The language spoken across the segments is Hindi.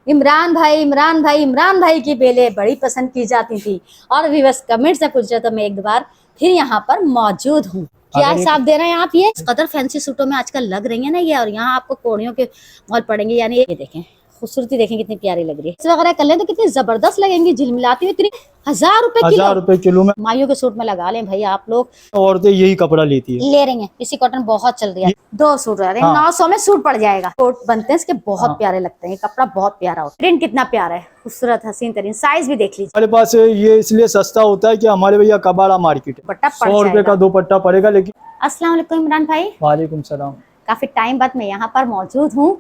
इमरान भाई, इमरान भाई, इमरान भाई की बेलें बड़ी पसंद की जाती थी और भी बस कमेंट से पूछ रहे तो मैं एक बार फिर यहाँ पर मौजूद हूँ। क्या हिसाब दे रहे हैं आप? ये इस कदर फैंसी सूटों में आजकल लग रही है ना ये, और यहाँ आपको कोड़ियों के मॉल पड़ेंगे। यानी ये देखें, खूबसूरती देखें कितनी प्यारी लग रही है। इस वगैरह कर लें तो कितनी जबरदस्त लगेंगी, झिलमिलाती हुई। इतनी 1000 रुपए किलो में माइयों के सूट में लगा लें भाई आप लोग। औरतें यही कपड़ा लेती है, ले रही हैं। इसी कॉटन बहुत चल रही है। 2 सूट आ रहे हैं, 900 में सूट पड़ जाएगा। कोट बनते हैं इसके, बहुत प्यारे लगते हैं। ये कपड़ा बहुत प्यारा होता है, प्रिंट कितना प्यारा है, खूबसूरत हसीन तरीन। साइज भी देख लीजिए। हमारे पास ये इसलिए सस्ता होता है कि हमारे भैया कबाड़ा मार्केट है, 100 रुपए का दुपट्टा पड़ेगा। लेकिन अस्सलाम वालेकुम इमरान भाई। वालेकुम सलाम। काफी टाइम बाद मैं यहाँ पर मौजूद हूँ।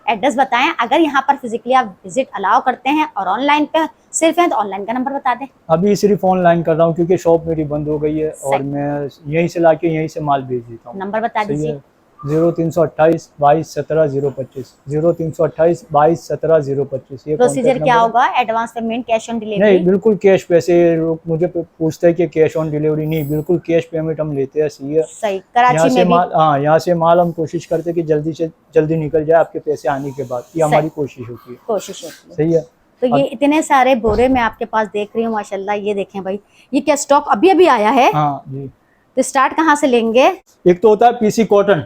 एड्रेस बताएं, अगर यहाँ पर फिजिकली आप विजिट अलाउ करते हैं और ऑनलाइन पे सिर्फ है तो ऑनलाइन का नंबर बता दें। अभी सिर्फ ऑनलाइन कर रहा हूँ क्योंकि शॉप मेरी बंद हो गई है और मैं यहीं से लाके यहीं से माल भेज देता हूँ। नंबर बता दीजिए। 0328 22 17 025 0328 22 17 025। ये प्रोसीजर क्या होगा? Advance payment, cash on delivery? नहीं, बिल्कुल कैश। पैसे लोग मुझे पूछते हैं कि कैश ऑन डिलीवरी नहीं, बिल्कुल कैश पेमेंट हम लेते हैं। सही। कराची में भी हाँ, यहाँ से माल हम कोशिश करते हैं कि जल्दी से जल्दी निकल जाए आपके पैसे आने के बाद। ये हमारी कोशिश होती है। सही है। तो ये इतने सारे बोरे मैं आपके पास देख रही हूँ माशाल्लाह। ये देखें भाई, ये क्या स्टॉक अभी अभी आया है? हाँ जी। तो स्टार्ट कहाँ से लेंगे? एक तो होता है पीसी कॉटन,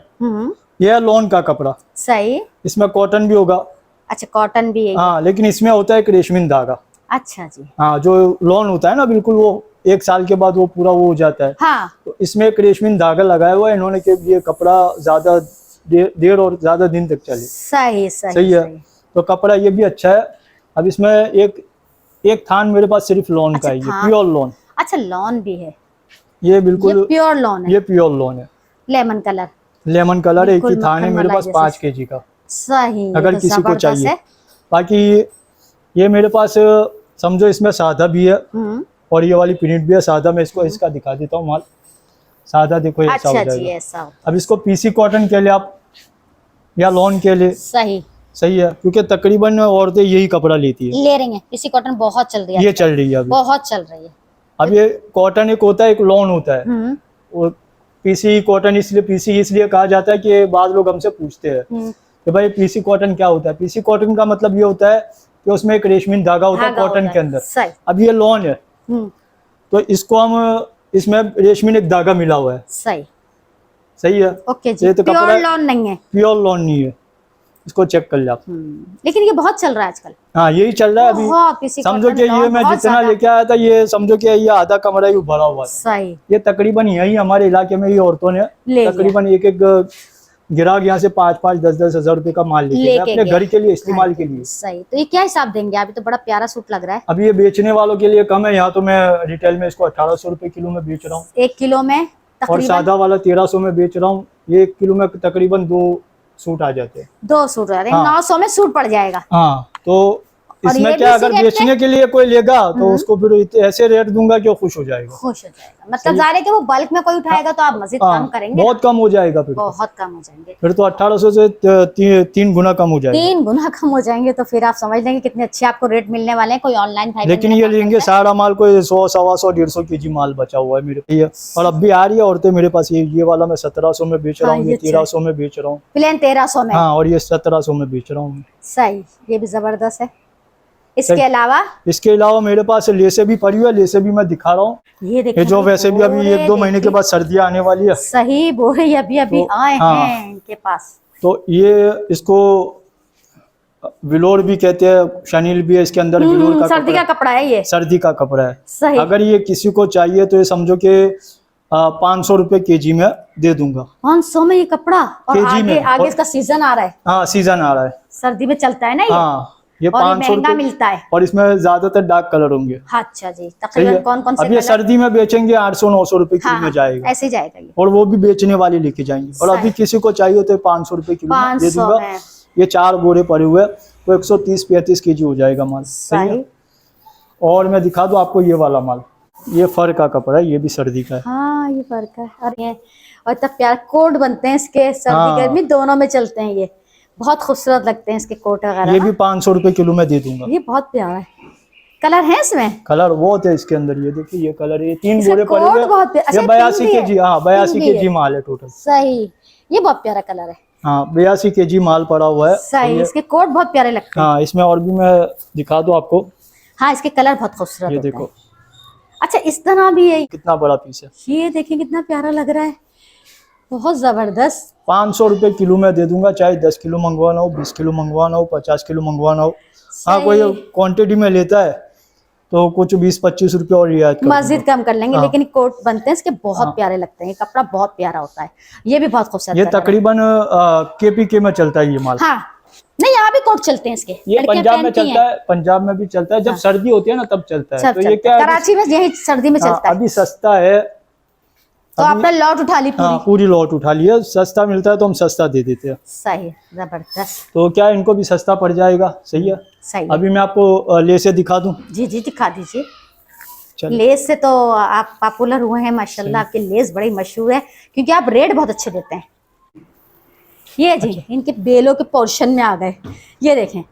ये लॉन का कपड़ा। सही। इसमें कॉटन भी होगा। अच्छा, कॉटन भी है। हाँ, लेकिन इसमें होता है एक रेशमी धागा। अच्छा जी। हाँ, जो लॉन होता है ना, बिल्कुल वो 1 साल के बाद वो पूरा वो हो जाता है। हाँ। तो इसमें एक रेशमी धागा लगाया हुआ है इन्होंने कि ये कपड़ा ज्यादा देर और ज्यादा दिन तक चले। सही है। तो कपड़ा ये भी अच्छा है। अब इसमें एक थान मेरे पास सिर्फ लॉन का है, ये प्योर लॉन। अच्छा, लॉन भी है। ये बिल्कुल प्योर लॉन है। ये प्योर लॉन है। लेमन कलर एक ही थान है मेरे पास 5 kg का। सही। अगर किसी को चाहिए। बाकी ये मेरे पास समझो इसमें सादा भी है और ये वाली प्रिंट भी है। सादा मैं इसको इसका दिखा देता हूँ माल। सादा देखो ऐसा हो जाएगा। अब इसको पीसी कॉटन के लिए आप या लॉन के लिए सही है, क्योंकि तकरीबन औरतें यही कपड़ा लेती है। ले रही हैं। पीसी कॉटन बहुत चल रही है। ये चल रही है अभी, बहुत चल रही है। अब ये कॉटन एक होता है, एक लॉन होता है। और पीसी कॉटन इसलिए कहा जाता है कि बाद लोग हमसे पूछते हैं कि भाई पीसी कॉटन क्या होता है। पीसी कॉटन का मतलब ये होता है कि उसमें एक रेशमी धागा होता है कॉटन के अंदर। अब ये लॉन है तो इसको हम इसमें रेशमी एक धागा मिला हुआ है। सही है। ओके जी। तो प्योर लॉन नहीं है। प्योर लॉन नहीं है, इसको चेक कर ले आप। लेकिन ये बहुत चल रहा है आजकल। हाँ, यही चल रहा है अभी। समझो कि ये मैं जितना लेके आया था, ये समझो कि ये आधा कमरा ही भरा हुआ था। ये तकरीबन यही हमारे इलाके में ही औरतों ने तकरीबन एक गिराक यहाँ से 5-5 10-10 हजार रुपए का माल लेके अपने घर के लिए इस्तेमाल के लिए। सही। तो ये क्या हिसाब देंगे? अभी तो बड़ा प्यारा सूट लग रहा है। अभी ये बेचने वालों के लिए कम है। यहाँ तो मैं रिटेल में इसको 1800 रुपए किलो में बेच रहा हूँ। 1 किलो में। और सादा वाला 1300 में बेच रहा हूँ। ये 1 किलो में तकरीबन 2 सूट आ जाते हैं। 2 सूट आ रहे हैं। 900 में सूट पड़ जाएगा। हाँ, तो इसमें क्या अगर बेचने के लिए कोई लेगा तो उसको फिर ऐसे रेट दूंगा कि वो खुश हो जाएगा। मतलब जाने के वो बल्क में कोई उठाएगा तो आप मजीद कम करेंगे। बहुत कम हो जाएगा फिर। बहुत कम हो जाएंगे फिर तो 1800 से 3 गुना कम हो जाएगा। 3 गुना कम हो जाएंगे। तो फिर आप समझ लेंगे कितने अच्छे आपको रेट मिलने वाले हैं। कोई ऑनलाइन भाई लेकिन ये लेंगे सारा माल कोई 100 125 150 kg माल बचा हुआ है मेरे। और अब भी आ रही है औरतें मेरे पास। ये वाला मैं 1700 में बेच रहा हूँ, ये 1300 में बेच रहा हूँ, प्लेन 1300 में। हाँ, और ये 1700 में बेच रहा हूँ। सही। ये भी जबरदस्त है। इसके अलावा मेरे पास लेसे भी पड़ी हुई है। लेसे भी मैं दिखा रहा हूँ। ये जो वैसे भी अभी 1-2 महीने के बाद सर्दियाँ आने वाली है। सही। बोरे अभी आए हैं इनके पास। तो ये इसको विलोर भी कहते हैं, शनील भी है इसके अंदर। विलोर का सर्दी का कपड़ा है। ये सर्दी का कपड़ा है। सही। अगर ये किसी को चाहिए तो ये समझो कि 500 रुपए kg में दे दूंगा। 500 में ये कपड़ा? और आगे इसका सीजन आ रहा है। हाँ, सीजन आ रहा है, सर्दी में चलता है ना ये। हाँ, ये 500 रुपए मिलता है और इसमें ज्यादातर डार्क कलर होंगे। अच्छा जी। तकरीबन कौन से? अब ये सर्दी में बेचेंगे 800-900 रुपए किलो में जाएगा। ऐसे जाएगा ये। और वो भी बेचने वाले लेके जाएंगे। और अभी किसी को चाहिए तो 500 रुपए किलो दे दूंगा। ये 4 बोरे पड़े हुए तो 130-35 kg हो जाएगा माल। सही है। और मैं दिखा दूं आपको ये वाला माल। ये फर का कपड़ा है, ये भी सर्दी का है। हाँ, ये फर का है। और तब प्यार कोट बनते हैं इसके, सर्दी गर्मी दोनों में चलते हैं। ये बहुत खूबसूरत लगते हैं इसके कोट वगैरह। ये भी 500 रुपए किलो में दे दूंगा। ये बहुत प्यारा है। कलर है इसमें? कलर बहुत है इसके अंदर। ये देखिए, ये कलर, ये 3 बोरे पड़े हुए। ये 82 kg। हाँ, 82 kg माल है टोटल। सही। ये बहुत प्यारा कलर है। हाँ 82 kg माल पड़ा हुआ है। सही, इसके कोट बहुत प्यारे लगते हैं। हाँ इसमें और भी मैं दिखा दूँ आपको, हाँ इसके कलर बहुत खूबसूरत ये होते देखो हैं। अच्छा इस तरह भी है, कितना बड़ा पीस है। ये देखिए कितना प्यारा लग रहा है, बहुत जबरदस्त। 500 रुपये किलो में दे दूंगा, चाहे 10 किलो मंगवाना हो, 20 किलो मंगवाना हो, 50 किलो मंगवाना हो। हाँ कोई सही। क्वांटिटी में लेता है तो कुछ 20-25 रुपये और रियायत कर मस्जिद दूंगा। कम कर लेंगे, हाँ। लेकिन कोट बनते हैं इसके बहुत हाँ। प्यारे लगते हैं, ये कपड़ा बहुत प्यारा होता है, ये भी बहुत खूबसूरत ये कलर है। तकरीबन KPK में चलता है ये माल। हाँ नहीं यहाँ भी कोट चलते हैं इसके, ये लड़कियां पंजाब में पहनती चलता हैं। है, पंजाब में भी चलता है, जब हाँ। सर्दी होती है ना तब चलता है। सब तो ये चलता क्या है, है, कराची में यही सर्दी में हाँ, चलता है। अभी सस्ता है, तो अभी आपने लॉट उठा ली हाँ पूरी। पूरी लॉट उठा लिया, सस्ता मिलता है तो हम सस्ता दे देते हैं। सही, जबरदस्त। तो क्या है, इनको भी सस्ता पड़ जाएगा। सही है। सही है। अभी मैं आपको लेसे दिखा दूं। जी जी दिखा दीजिए। चलिए। लेस से तो आप पॉपुलर हुए हैं माशाल्लाह, आपकी लेस बड़ी मशहूर है क्योंकि आप रेट बहुत अच्छे देते हैं। ये जी इनके बेलों के पोर्शन में आ गए, ये देखें,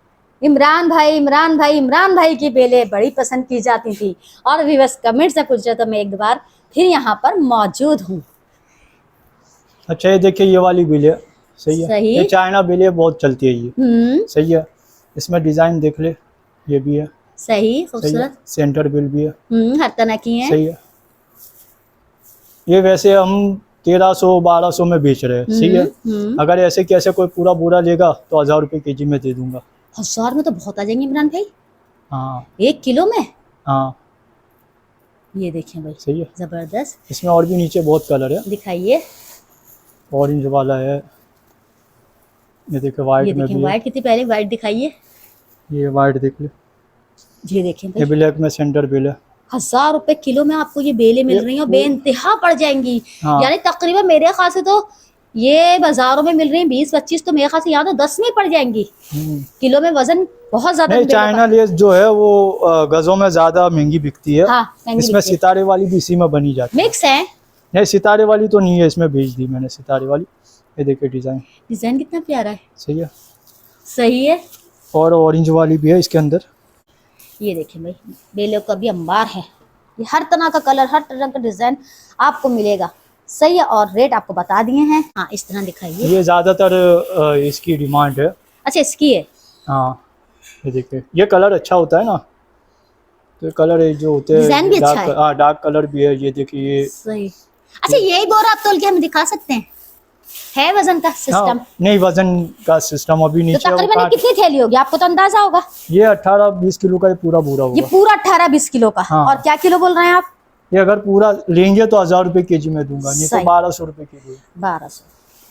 इमरान भाई की बेलें बड़ी पसंद की जाती थी और भी बस कमेंट से पूछा तो मैं एक बार फिर यहाँ पर मौजूद हूँ। अच्छा ये देखिए, ये वाली बिल है। सही है। सही। ये चाइना बिल है, बहुत चलती है ये। सही है। इसमें डिजाइन देख ले, ये भी है। सही, सही है। खूबसूरत। सेंटर बिल भी है। हर तरह की है। सही है। ये वैसे हम 1300-1200 में बेच रहे हैं। सही है। अगर ऐसे कैसे कोई पूरा बोरा लेगा तो 1000 रुपये kg में दे दूंगा। 1000 में तो बहुत आ जाएंगे इमरान भाई, हाँ 1 किलो में। हाँ ये देखें भाई, सही है। जबरदस्त। इसमें और भी नीचे बहुत कलर है, दिखाइए। ऑरेंज वाला है, ये देखो वाइट ये में देखें भी है। व्हाइट कितनी पहले, व्हाइट दिखाइए। ये वाइट देख ले, ये देखें ये भाई, ब्लैक में सेंटर बिल है। 1000 रुपए किलो में आपको ये बेलें मिल रही हैं और बेइंतहा पड़ जाएंगी। हाँ। यानी तकरीबन मेरे ख्याल से तो ये बाजारों में मिल रही हैं 20-25, तो मेरे ख्याल से यहाँ तो 10 में पड़ जाएंगी किलो में। वजन बहुत ज्यादा नहीं, बेलों का। चाइना लेस जो है वो गजों में ज्यादा महंगी बिकती है। हाँ, महंगी इसमें बिकती है। सितारे वाली भी इसी में बनी जाती है। मिक्स है। नहीं सितारे वाली तो नहीं है, इसमें भेज दी मैंने सितारे वाली। ये देखिए डिजाइन, डिजाइन कितना प्यारा है। सही है। सही है। और ऑरेंज वाली भी है इसके अंदर। ये देखें भाई, बेलों का भी अंबार है, ये हर तरह का कलर, हर तरह का डिजाइन आपको मिलेगा। सही है। और रेट आपको बता दिए हैं। हाँ इस तरह दिखाइए। ये ज्यादातर इसकी डिमांड है। अच्छा इसकी है। हाँ ये देखिए, ये कलर अच्छा होता है ना, तो कलर जो होते हैं डिजाइन भी अच्छा है। हाँ डार्क कलर भी है। ये देखिए सही। अच्छा यही बोरा आप तोल के हमें दिखा सकते हैं, है वजन का सिस्टम? हाँ, नहीं वजन का सिस्टम अभी तो नीचे तकरीबन ये कितनी थैली होगी, आपको तो अंदाजा होगा। ये 18-20 किलो का ये पूरा बोरा ये होगा। पूरा 18-20 किलो का। हाँ। और क्या किलो बोल रहे हैं आप? ये अगर पूरा लेंगे तो 1000 रुपये kg में दूंगा, नहीं तो सही। 1200 रुपये kg। 1200,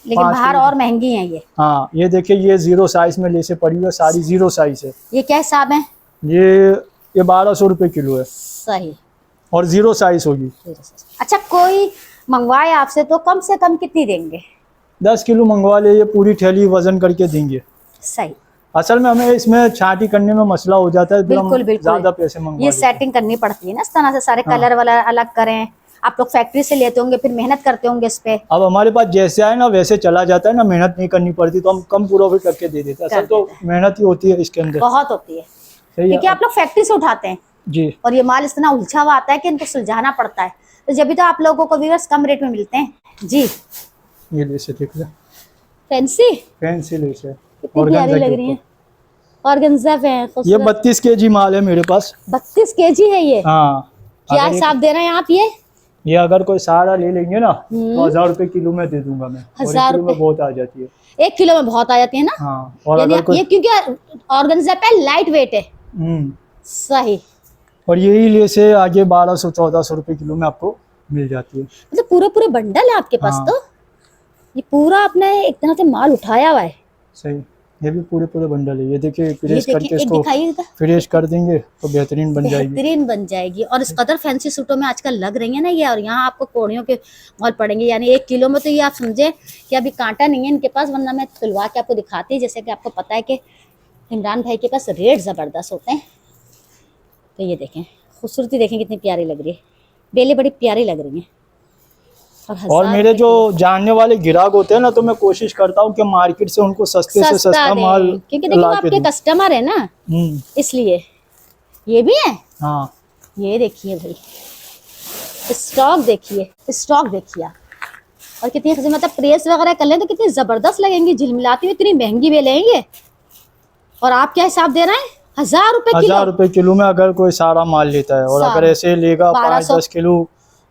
लेकिन 5 बाहर किलो। और महंगी हैं ये। हाँ ये देखिए, ये 0 साइज में लेसे पड़ी हुई है, सारी 0 साइज है। ये क्या हिसाब है? ये 1200 रुपये किलो है सही। और 0 साइज होगी। अच्छा कोई मंगवाए आपसे तो कम से कम कितनी देंगे? 10 किलो मंगवा ले, ये पूरी थैली वजन करके देंगे। सही। असल में हमें इसमें छांटी करने में मसला हो जाता है, फिर हम बिल्कुल बिल्कुल, ज्यादा पैसे मंगवा ये लेते हैं। सेटिंग करनी पड़ती है ना इस तरह से, सारे कलर वाला अलग करें। आप लोग फैक्ट्री से लेते होंगे, फिर मेहनत करते होंगे इस पे। अब हमारे पास जैसे आए ना वैसे चला जाता है ना, मेहनत नहीं करनी पड़ती, तो हम कम प्रॉफिट करके दे देते हैं। असल तो मेहनत ही होती है इसके अंदर। बहुत होती है सही क्योंकि है आप लोग फैक्ट्री से उठाते हैं जी। और ये माल इतना उलझा हुआ आता है कि इनको सुलझाना पड़ता है, तो जब भी तो आप लोगों को व्यूअर्स कम रेट में मिलते हैं जी। ये लेसे देख ले, फैंसी फैंसी लेस है, कितनी प्यारी लग रही है। ऑर्गेन्जा पे है, ये 32 kg माल है मेरे पास। 32 केजी है ये। हाँ क्या अगर हिसाब दे रहे हैं आप ये अगर कोई सारा ले लेंगे ना तो 1000 रुपये किलो में दे दूंगा मैं। और 1000 1 किलो में बहुत आ जाती है। 1 किलो में बहुत आ जाती है ना। हाँ और यानी अगर कोई ये क्योंकि ऑर्गेन्जा पे लाइट वेट है। सही। और यही लेसे आगे 1200-1400 रुपये किलो में आपको मिल जाती है। मतलब पूरे पूरे बंडल है आपके पास। हाँ। तो ये पूरा आपने एक तरह से माल उठाया हुआ है। सही, ये भी पूरे पूरे बंडल है। ये देखिए ये फ्रेश देखिए, करके एक इसको दिखाइएगा। फ्रेश कर देंगे तो बेहतरीन बन जाएगी। बेहतरीन बन जाएगी। और इस कदर फैंसी सूटों में आजकल लग रही है ना ये, और यहाँ आपको कोड़ियों के मॉल पड़ेंगे। यानी 1 किलो में तो ये आप समझे कि अभी कांटा नहीं है इनके पास, वरना मैं तुलवा के आपको दिखाती। जैसे कि आपको पता है कि इमरान भाई के पास रेट ज़बरदस्त होते हैं। तो ये देखें, खूबसूरती देखें कितनी प्यारी लग रही है, बेलें बड़ी प्यारी लग रही हैं। और मेरे जो जानने वाले ग्राहक होते हैं ना, तो मैं कोशिश करता हूँ कि मार्केट से उनको सस्ते से सस्ता माल, क्योंकि देखो आपके कस्टमर है ना, इसलिए। ये भी है। हाँ ये देखिए भाई, स्टॉक देखिए, स्टॉक देखिए आप। और कितनी मतलब प्रेस वगैरह कर लें तो कितनी जबरदस्त लगेंगी, झिलमिलाती हुई। इतनी महंगी बेलें हैं ये, और आप क्या हिसाब दे रहे हैं? 1000 रुपए किलो। 1000 रुपए किलो में अगर कोई सारा माल लेता है, और अगर ऐसे लेगा 5-10 किलो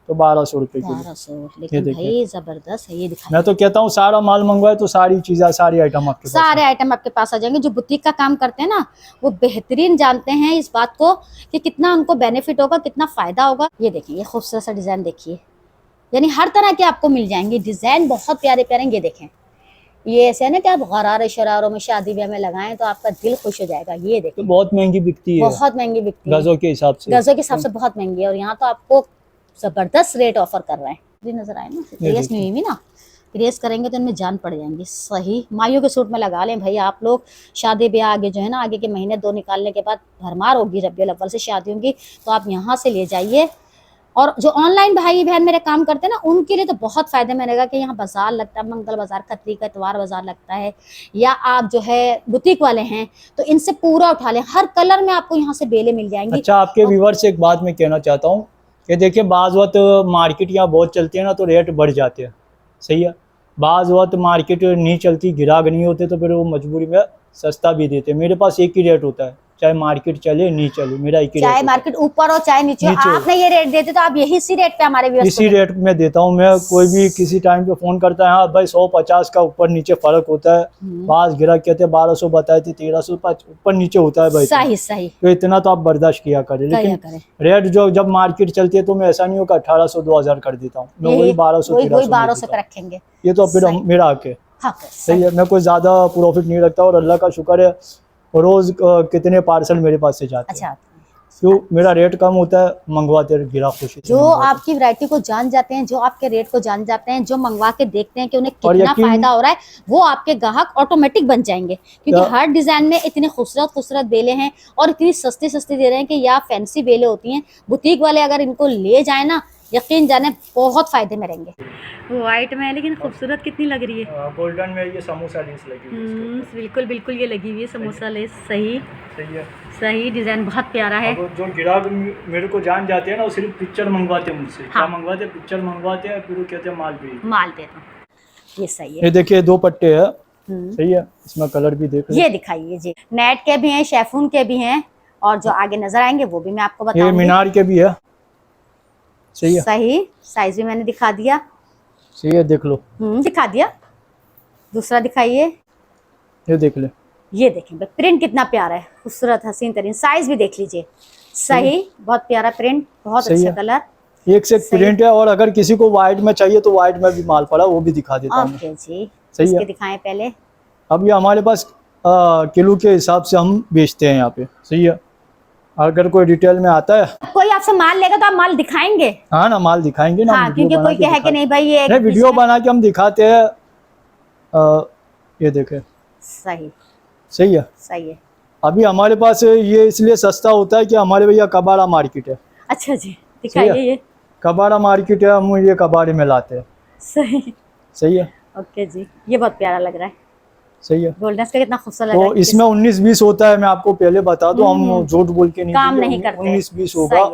तो 1200 रुपए किलो। 1200। लेकिन भाई जबरदस्त है ये, दिखाई। मैं तो कहता हूँ सारा माल मंगवाए तो सारी चीजें, सारी आइटम आपके पास, सारे आइटम आपके पास आ जाएंगे। जो बुटीक का काम करते हैं ना, वो बेहतरीन जानते हैं इस बात को कि कितना उनको बेनिफिट होगा, कितना फायदा होगा। ये देखिए, ये खूबसूरत सा डिजाइन देखिए, यानी हर तरह के आपको मिल जाएंगे डिजाइन, बहुत प्यारे प्यारे। ये देखें, ये ऐसे है ना कि आप गरारे शरारों में शादी ब्याह में लगाएं तो आपका दिल खुश हो जाएगा। ये देखिए, तो बहुत महंगी बिकती है, बहुत महंगी बिकती है गजों के हिसाब से, गजों के हिसाब से बहुत महंगी है। और यहाँ तो आपको जबरदस्त रेट ऑफर कर रहे हैं। नजर आए ना, प्रेस नहीं हुई ना, प्रेस करेंगे तो इनमें जान पड़ जाएंगी। सही माइयों के सूट में लगा लें भाई आप लोग। शादी ब्याह आगे जो है ना, आगे के महीने 2 निकालने के बाद भरमार होगी, रबियुल अव्वल से शादी होंगी, तो आप यहाँ से ले जाइए। और जो ऑनलाइन भाई बहन मेरे काम करते हैं ना, उनके लिए तो बहुत फायदे में रहेगा कि यहाँ बाजार लगता है, मंगल बाजार, खतरी का इतवार बाजार लगता है, या आप जो है बुटीक वाले हैं तो इनसे पूरा उठा लें। हर कलर में आपको यहाँ से बेलें मिल जाएंगी। अच्छा, आपके व्यूअर से एक बात मैं कहना चाहता हूँ कि देखिए, बाज़ वक्त मार्केट यहाँ बहुत चलती है ना, तो रेट बढ़ जाते हैं, सही है। बाज़ वक्त मार्केट नहीं चलती, ग्राहक नहीं होते, तो फिर वो मजबूरी में सस्ता भी देते हैं। मेरे पास एक ही रेट होता है, चाहे मार्केट चले नहीं चले, मेरा एक ही रेट, चाहे मार्केट ऊपर हो चाहे नीचे हो। आपने ये रेट देते तो आप यही इसी रेट पे हमारे व्यूअर्स इसी रेट में देता हूँ मैं। कोई भी किसी टाइम पे फोन करता है, हाँ भाई 150 का ऊपर नीचे फर्क होता है, बास ग्राहक कहते हैं 1200 बताए थे, 1300 ऊपर नीचे होता है भाई। सही सही, तो इतना तो आप बर्दाश्त किया करें। लेकिन रेट जो जब मार्केट चलती है तो मैं ऐसा नहीं होगा 1800 2000 कर देता हूँ, मैं वही 1200 पे रखेंगे। ये तो फिर मेरा हक है, सही है। मैं कोई ज्यादा प्रॉफिट नहीं रखता, और अल्लाह का शुक्र है रोज कितने पार्सल मेरे पास से जाते हैं। क्यों? मेरा रेट कम होता है, मंगवाते हैं ग्राहक खुशी। जो आपकी वैरायटी को जान जाते हैं, जो आपके रेट को जान जाते हैं, जो मंगवा के देखते हैं कि उन्हें कितना फायदा हो रहा है, वो आपके ग्राहक ऑटोमेटिक बन जाएंगे। क्योंकि हर डिजाइन में इतने खूबसूरत खूबसूरत बेले हैं और इतनी सस्ती सस्ती दे रहे हैं कि या फैंसी बेले होती हैं। बुटीक वाले अगर इनको ले जाए ना, यकीन जाने बहुत फायदे में रहेंगे। व्हाइट में है लेकिन खूबसूरत कितनी लग रही है, गोल्डन में ये समोसा लेस लगी हुई है। बिल्कुल बिल्कुल, ये लगी हुई है समोसा लेस। सही सही है, सही डिजाइन बहुत प्यारा है। जो ग्राहक मेरे को जान जाते हैं ना, वो सिर्फ पिक्चर मंगवाते हैं मुझसे। हाँ। क्या मंगवाते हैं? पिक्चर मंगवाते हैं, फिर वो कहते हैं माल भेज, माल देता हूँ। ये सही है। ये देखिए 2 पट्टे है, सही है। इसमें कलर भी देख ये दिखाइए जी, नेट के भी हैं, शेफून के भी हैं, और जो आगे नजर आएंगे वो भी मैं आपको बताऊंगी। ये मीनार के भी है, सही है। सही, साइज भी मैंने दिखा दिया, सही है, देख लो। दिखा दिया। दूसरा दिखाइए, ये देख ले। ये देखें भाई, प्रिंट कितना प्यारा है, खूबसूरत हसीन तरीन। साइज भी देख लीजिए, सही, बहुत प्यारा प्रिंट, बहुत अच्छा कलर, एक से एक प्रिंट है। और अगर किसी को व्हाइट में चाहिए तो व्हाइट में भी माल पड़ा, वो भी दिखा देता हूं। ओके जी, सही है। दिखाएं पहले। अब ये हमारे पास किलो के हिसाब से हम बेचते हैं यहाँ पे, सही है। अगर कोई डिटेल में आता है, कोई आपसे माल लेगा तो आप माल दिखाएंगे? हाँ ना, माल दिखाएंगे ना। हाँ, क्योंकि कोई कहे कि नहीं भाई ये नहीं, वीडियो बना के हम दिखाते हैं। ये देखे, सही सही है, सही है। अभी हमारे पास ये इसलिए सस्ता होता है कि हमारे भैया कबाड़ा मार्केट है। अच्छा जी, दिखाइए। ये कबाड़ा मार्केट है, हम ये कबाड़े में लाते हैं। सही सही है। ओके जी, ये बहुत प्यारा लग रहा है, सही है। गोल्डन का कितना खूबसूरत लग रहा है। तो इसमें 19-20 होता है, मैं आपको पहले बता दूं, हम झूठ बोल के काम नहीं करते। 19-20 होगा,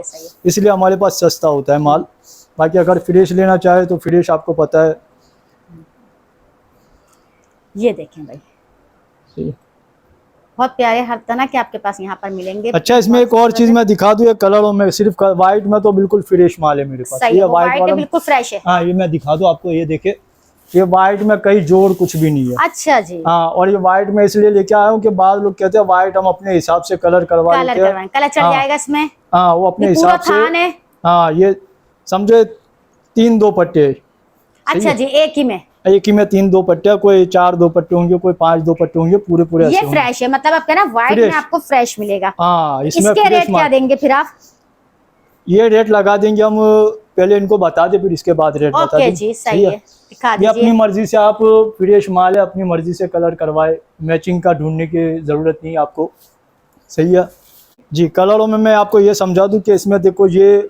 इसलिए हमारे पास सस्ता होता है माल। बाकी अगर फ्रेश लेना चाहे तो फ्रेश आपको पता है। ये देखें भाई, बहुत प्यारे हर तरह के आपके पास यहाँ पर मिलेंगे। अच्छा, इसमें एक और चीज मैं दिखा दूं, कलरों में सिर्फ व्हाइट में तो बिल्कुल फ्रेश माल है मेरे पास। ये व्हाइट वाला बिल्कुल फ्रेश है। हाँ, ये मैं दिखा दूं आपको, ये देखे, ये व्हाइट में कई जोड़ कुछ भी नहीं है। अच्छा जी। हाँ, और ये व्हाइट में इसलिए लेके आया हूँ कि बाद लोग कहते हैं व्हाइट हम अपने हिसाब से कलर करवा लेते हैं, कलर चल जाएगा इसमें। हाँ, वो अपने हिसाब से। हाँ, ये समझे 3-2 पट्टे। अच्छा जी, एक ही में 3 2 पट्टे, कोई 4 2 पट्टे होंगे, कोई 5 2 पट्टे होंगे, पूरे ये फ्रेश है, मतलब आपका ना व्हाइट में आपको फ्रेश मिलेगा। हाँ, इसमें इसके रेट क्या देंगे फिर आप? ये रेट लगा देंगे हम, पहले इनको बता दे, फिर इसके बाद रेट बता देंगे। जी, सही है, दिखा दीजिए। ये अपनी मर्जी से, आप फ्रेश माल है, अपनी मर्जी से कलर करवाए, मैचिंग का ढूंढने की जरूरत नहीं आपको, सही है जी। कलरों में मैं आपको ये समझा दूं कि इसमें देखो, ये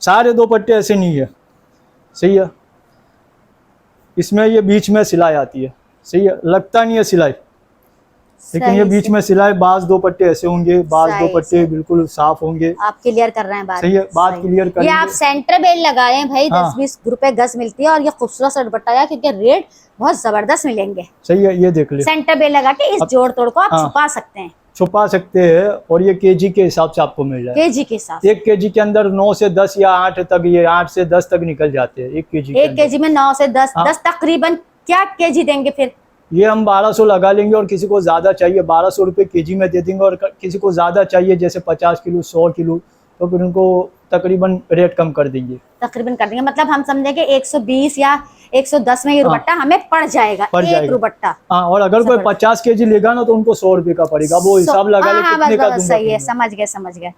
सारे 2 पट्टे ऐसे नहीं है, सही है। इसमें ये बीच में सिलाई आती है, सही है, लगता नहीं है सिलाई, लेकिन ये सही बीच से। में सिलाई बाज दो पट्टे ऐसे होंगे, बाज सही दो पट्टे बिल्कुल साफ होंगे। आप क्लियर कर रहे हैं बात। सही है, बात सही। क्लियर ये करेंगे। आप सेंटर बेल लगा रहे हैं भाई, हाँ। 10-20 रुपए गज मिलती है और ये खूबसूरत सा दुपट्टा है क्योंकि रेट बहुत जबरदस्त मिलेंगे। सही है, ये देख ले, सेंटर बेल लगा के इस जोड़ तोड़ को आप हाँ। छुपा सकते हैं छुपा सकते हैं। और ये केजी के हिसाब से आपको मिल रहा है। केजी के हिसाब 1 केजी के अंदर 9 से 10 या 8 तक, ये 8 से 10 तक निकल जाते हैं 1 केजी से। के 1 अंदर। केजी में 9 से 10, हाँ। 10 तकरीबन क्या केजी देंगे फिर? ये हम 1200 लगा लेंगे, और किसी को ज्यादा चाहिए 1200 रुपये केजी में दे देंगे, और किसी को ज्यादा चाहिए जैसे 50 किलो 100 किलो तो फिर उनको तकरीबन रेट कम कर देंगे। तकरीबन कर देंगे, मतलब हम समझेंगे 120 या 110 में ये हाँ। दुपट्टा हमें पड़ जाएगा, पड़ एक जाएगा। दुपट्टा। हाँ, और अगर कोई 50 केजी लेगा ना तो उनको 100 रुपये का पड़ेगा। वो हिसाब लगा ले हाँ, कितने बस का बस दूंगा सही है, फिर मैं। समझ गए।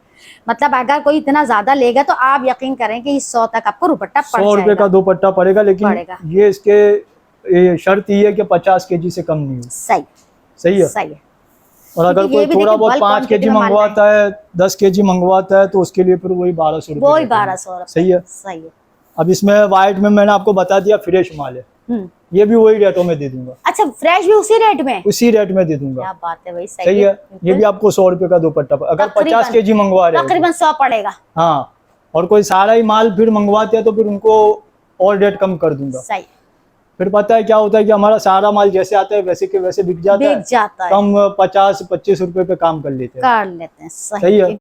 मतलब अगर कोई इतना ज्यादा लेगा तो आप यकीन करें कि 100 तक आपको दुपट्टा पड़ 100 रुपये जाएगा। का दुपट्टा पड़ेगा, लेकिन पड़ेगा। ये इसके ये शर्त ये है कि 50 केजी से कम नहीं हो। सही सही है। सही है। और अगर क्योंकि ये कोई भी थोड़ा देखिए बहुत bulk 5 quantity केजी में माल मंगवाता है, 10 केजी मंगवाता है, तो उसके लिए फिर वही 1200 वो ही रुपये। 1200 रुपए। सही है। सही है। अब इसमें व्हाइट में मैंने आपको बता दिया फ्रेश माल है, ये भी वही रेटों में दे दूंगा, अच्छा, फ्रेश भी उसी रेट में? उसी रेट में दे दूंगा। क्या बात है भाई, सही है। ये भी आपको 100 रुपये का दुपट्टा अगर 50 केजी मंगवा रहे हो। तकरीबन 100 पड़ेगा। हाँ, और कोई सारा ही माल फिर मंगवाते हैं तो फिर उनको और रेट कम कर दूंगा। सही। फिर पता है क्या होता है कि हमारा सारा माल जैसे आता है वैसे के वैसे बिक जाता है, बिक जाता है। कम 50-25 रुपए पे काम कर लेते हैं। कर लेते हैं। सही है।